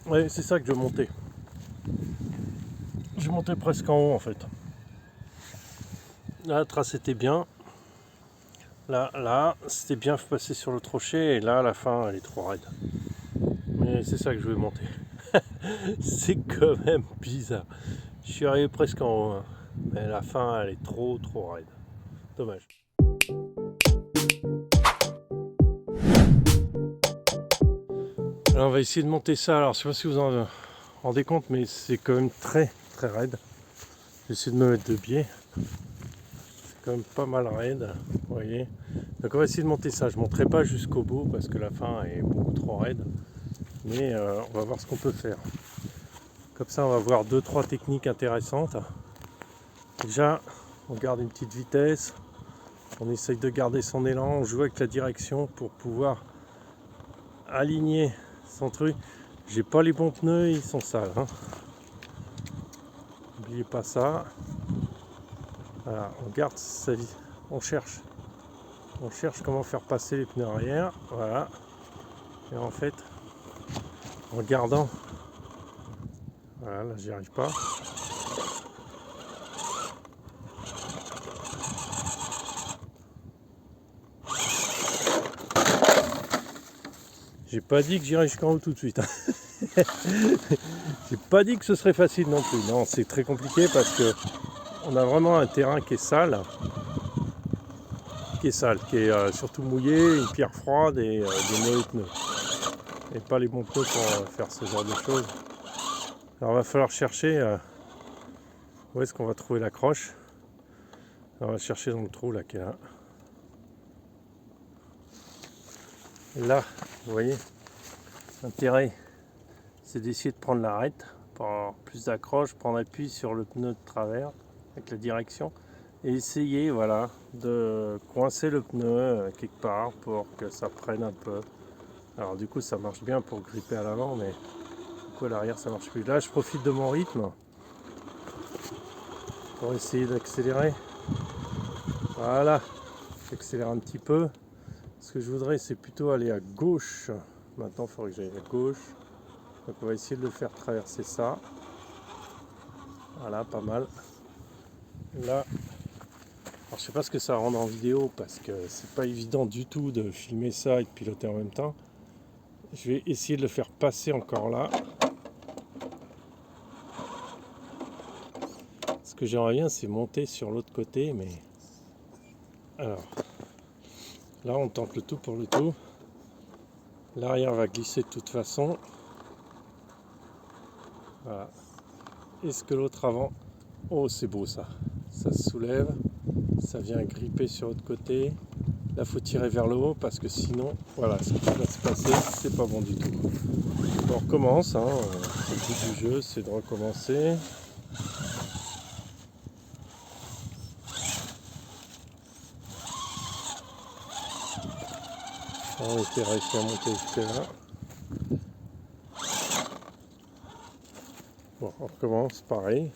Ouais, c'est ça que je montais. Je montais presque en haut en fait. Là, la trace était bien. Là, c'était bien passé sur le crochet. Et là, à la fin, elle est trop raide. Mais c'est ça que je vais monter. C'est quand même bizarre. Je suis arrivé presque en haut. Hein. Mais la fin, elle est trop raide. Dommage. Alors, on va essayer de monter ça. Alors, je sais pas si vous en rendez compte, mais c'est quand même très raide. J'essaie de me mettre de biais. C'est quand même pas mal raide, vous voyez. Donc, on va essayer de monter ça. Je ne monterai pas jusqu'au bout parce que la fin est beaucoup trop raide. Mais on va voir ce qu'on peut faire. Comme ça, on va voir 2-3 techniques intéressantes. Déjà, on garde une petite vitesse. On essaye de garder son élan. On joue avec la direction pour pouvoir aligner son truc. J'ai pas les bons pneus, ils sont sales. Hein. N'oubliez pas ça. Voilà, on garde sa vie. On cherche comment faire passer les pneus arrière. Voilà. Et en fait, en gardant. Voilà, là j'y arrive pas. J'ai pas dit que j'irais jusqu'en haut tout de suite. J'ai pas dit que ce serait facile non plus. Non, c'est très compliqué parce que on a vraiment un terrain qui est sale, qui est surtout mouillé, une pierre froide et des mauvais pneus. Et pas les bons pneus pour faire ce genre de choses. Alors il va falloir chercher où est-ce qu'on va trouver l'accroche. On va chercher dans le trou là qui est là. Là, vous voyez, l'intérêt c'est d'essayer de prendre l'arête pour avoir plus d'accroche, prendre appui sur le pneu de travers avec la direction et essayer voilà, de coincer le pneu quelque part pour que ça prenne un peu. Alors du coup ça marche bien pour gripper à l'avant, mais du coup à l'arrière ça marche plus. Là je profite de mon rythme pour essayer d'accélérer. Voilà, j'accélère un petit peu. Ce que je voudrais c'est plutôt aller à gauche. Maintenant il faudrait que j'aille à gauche. Donc on va essayer de le faire traverser ça. Voilà, pas mal. Là, alors je sais pas ce que ça rend en vidéo parce que c'est pas évident du tout de filmer ça et de piloter en même temps. Je vais essayer de le faire passer encore là. Ce que j'aimerais bien c'est monter sur l'autre côté, mais alors là on tente le tout pour le tout. L'arrière va glisser de toute façon. Voilà. Est-ce que l'autre avant? Oh c'est beau ça. Ça se soulève. Ça vient gripper sur l'autre côté. Là faut tirer vers le haut parce que sinon, voilà, ce qui va se passer, c'est pas bon du tout. On recommence, hein. Le but du jeu c'est de recommencer. On a été réussi à monter jusque là. Bon, on recommence pareil.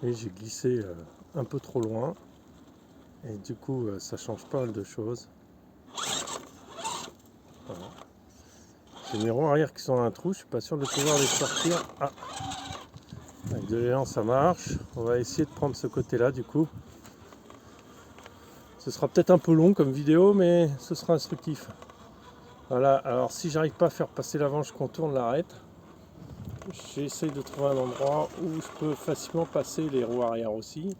Et j'ai glissé un peu trop loin. Et du coup, ça change pas mal de choses. Voilà. J'ai mes roues arrière qui sont dans un trou, je suis pas sûr de pouvoir les sortir. Ah, avec de l'élan ça marche. On va essayer de prendre ce côté-là du coup. Ce sera peut-être un peu long comme vidéo, mais ce sera instructif. Voilà, alors si j'arrive pas à faire passer l'avant, je contourne l'arête. J'essaye de trouver un endroit où je peux facilement passer les roues arrière aussi.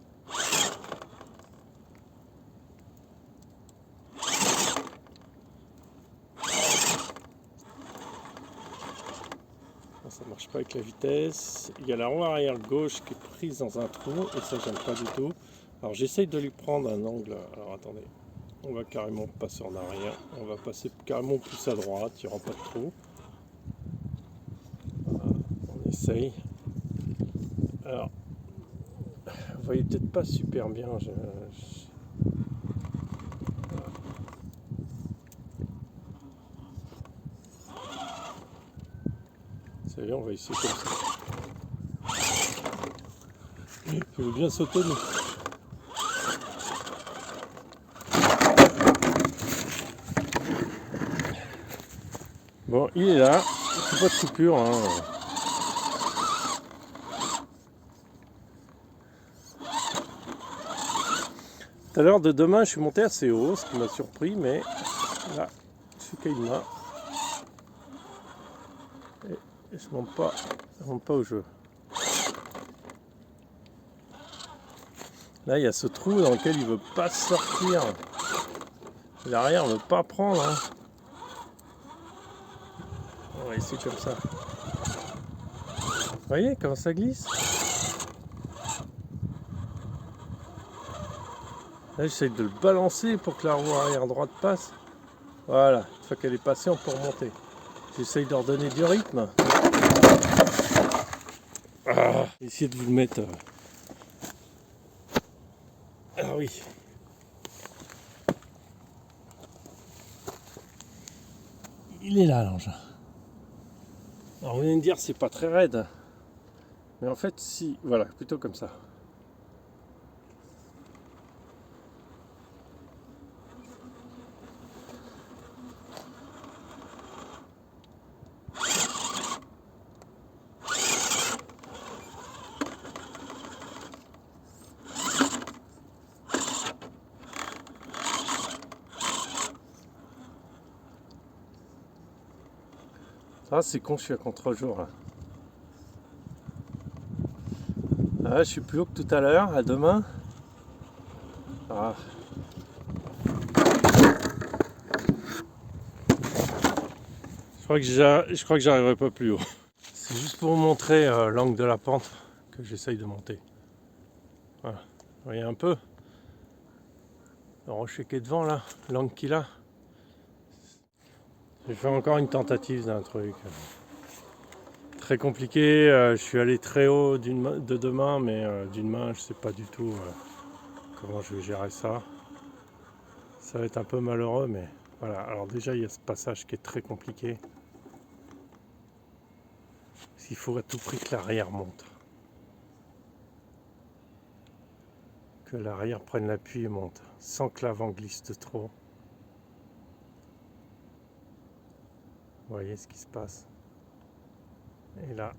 Ça marche pas avec la vitesse. Il y a la roue arrière gauche qui est prise dans un trou et ça j'aime pas du tout. Alors j'essaye de lui prendre un angle. Alors attendez, on va carrément passer en arrière. On va passer carrément plus à droite, il n'y aura pas de trou. Voilà, on essaye. Alors, vous voyez peut-être pas super bien. Ça y est, on va essayer comme ça. Je veux bien sauter, mais Bon, il est là, c'est pas de coupure. Hein. Tout à l'heure de demain, je suis monté assez haut, ce qui m'a surpris, mais là, je suis caïma. Et je monte pas au jeu. Là, il y a ce trou dans lequel il veut pas sortir. L'arrière ne veut pas prendre. Hein. On va essayer comme ça. Vous voyez comment ça glisse? Là, j'essaye de le balancer pour que la roue arrière droite passe. Voilà, une fois qu'elle est passée, on peut remonter. J'essaye de redonner du rythme. Essayez de vous le mettre. Ah oui. Il est là, l'engin. Alors, vous venez de dire c'est pas très raide. Mais en fait, si, voilà, plutôt comme ça. Ah, c'est con, je suis à contre-jour là. Ah, je suis plus haut que tout à l'heure, à demain. Ah. Je crois que j'arriverai pas plus haut. C'est juste pour vous montrer l'angle de la pente que j'essaye de monter. Voilà. Vous voyez un peu le rocher qui est devant là, l'angle qu'il a. J'ai fait encore une tentative d'un truc. Très compliqué, je suis allé très haut de deux mains, mais d'une main je sais pas du tout comment je vais gérer ça. Ça va être un peu malheureux, mais voilà. Alors déjà il y a ce passage qui est très compliqué. Il faut à tout prix que l'arrière monte. Que l'arrière prenne l'appui et monte, sans que l'avant glisse de trop. Vous voyez ce qui se passe. Et là,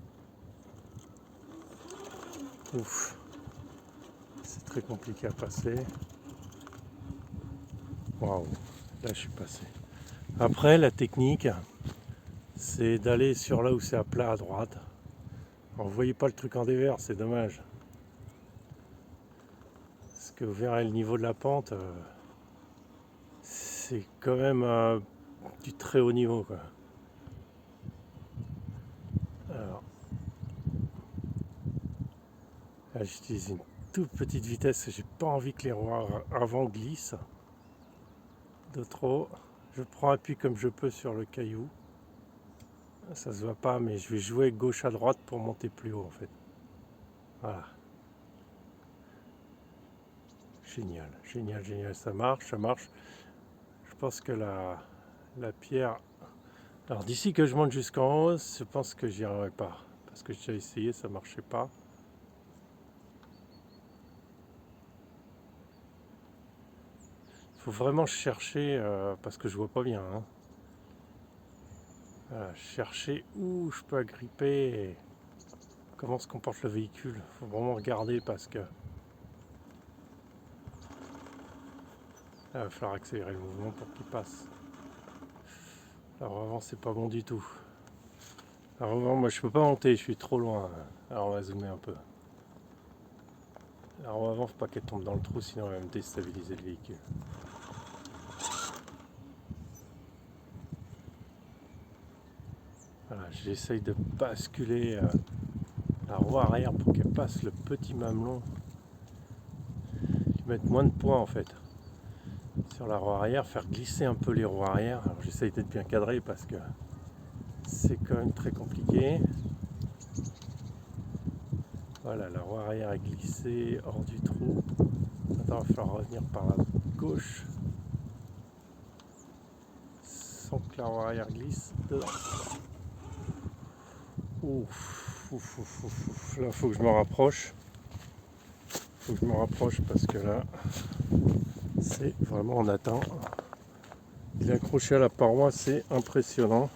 ouf, c'est très compliqué à passer. Waouh, là je suis passé. Après, la technique, c'est d'aller sur là où c'est à plat à droite. Alors, vous voyez pas le truc en dévers, c'est dommage. Parce que vous verrez le niveau de la pente, c'est quand même du très haut niveau, quoi. Alors, là j'utilise une toute petite vitesse, j'ai pas envie que les roues avant glissent de trop. Je prends appui comme je peux sur le caillou. Ça se voit pas, mais je vais jouer gauche à droite pour monter plus haut en fait. Voilà. Génial, génial, génial, ça marche, ça marche. Je pense que la pierre... Alors d'ici que je monte jusqu'en haut, je pense que j'y arriverai pas. Parce que j'ai essayé, ça marchait pas. Faut vraiment chercher, parce que je vois pas bien. Hein. Voilà, chercher où je peux agripper et comment se comporte le véhicule. Faut vraiment regarder parce que... Là, il va falloir accélérer le mouvement pour qu'il passe. Alors avant c'est pas bon du tout. Alors avant moi je peux pas monter, je suis trop loin. Alors on va zoomer un peu. Alors avant faut pas qu'elle tombe dans le trou sinon elle va me déstabiliser le véhicule. Voilà, j'essaye de basculer la roue arrière pour qu'elle passe le petit mamelon. Lui mettre moins de poids en fait. Sur la roue arrière, faire glisser un peu les roues arrière. Alors j'essaye d'être bien cadré parce que c'est quand même très compliqué. Voilà, la roue arrière est glissée hors du trou. Maintenant, il va falloir revenir par la gauche sans que la roue arrière glisse dedans. Ouf, ouf, ouf, ouf, ouf. Là, il faut que je me rapproche. Faut que je me rapproche parce que là, c'est vraiment en atteint. Il est accroché à la paroi, c'est impressionnant.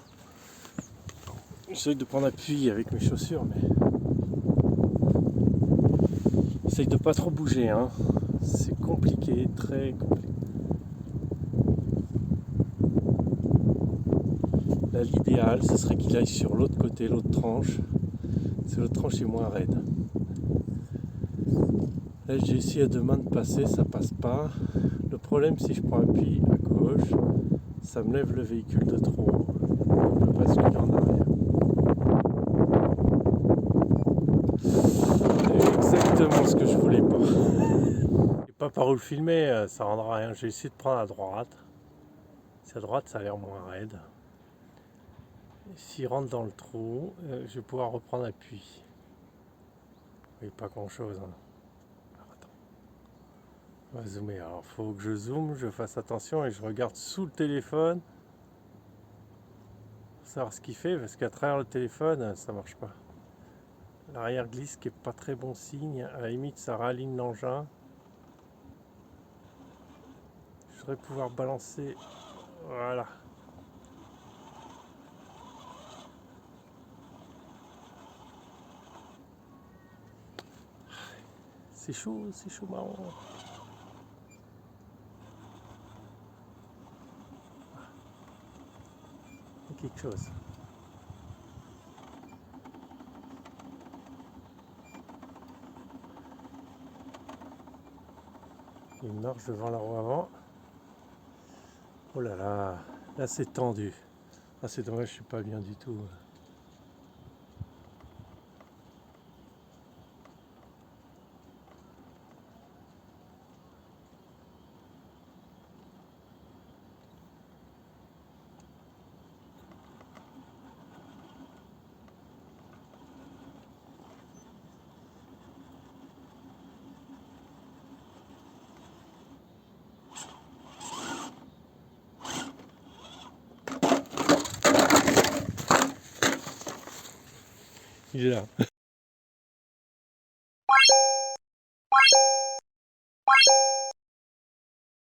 J'essaye de prendre appui avec mes chaussures, mais j'essaye de pas trop bouger, hein. C'est compliqué, très compliqué. Là, l'idéal, ce serait qu'il aille sur l'autre côté, l'autre tranche. C'est l'autre tranche est moins raide. Là, j'ai essayé à deux mains de passer, ça passe pas. Le problème, si je prends appui à gauche, ça me lève le véhicule de trop. On peut basculer en arrière. C'est exactement ce que je voulais pas. Je sais pas par où le filmer, ça rendra rien. J'ai essayé de prendre à droite. Si à droite, ça a l'air moins raide. S'il rentre dans le trou, je vais pouvoir reprendre appui. Oui, pas grand chose. Hein. Attends. On va zoomer. Alors, faut que je zoome, je fasse attention et je regarde sous le téléphone pour savoir ce qu'il fait, parce qu'à travers le téléphone, ça marche pas. L'arrière glisse qui est pas très bon signe. À la limite, ça raligne l'engin. Je voudrais pouvoir balancer. Voilà. C'est chaud marron. Il y a quelque chose. Il y a une marche devant la roue avant. Oh là là, là c'est tendu. Ah c'est dommage, je suis pas bien du tout. Il est là.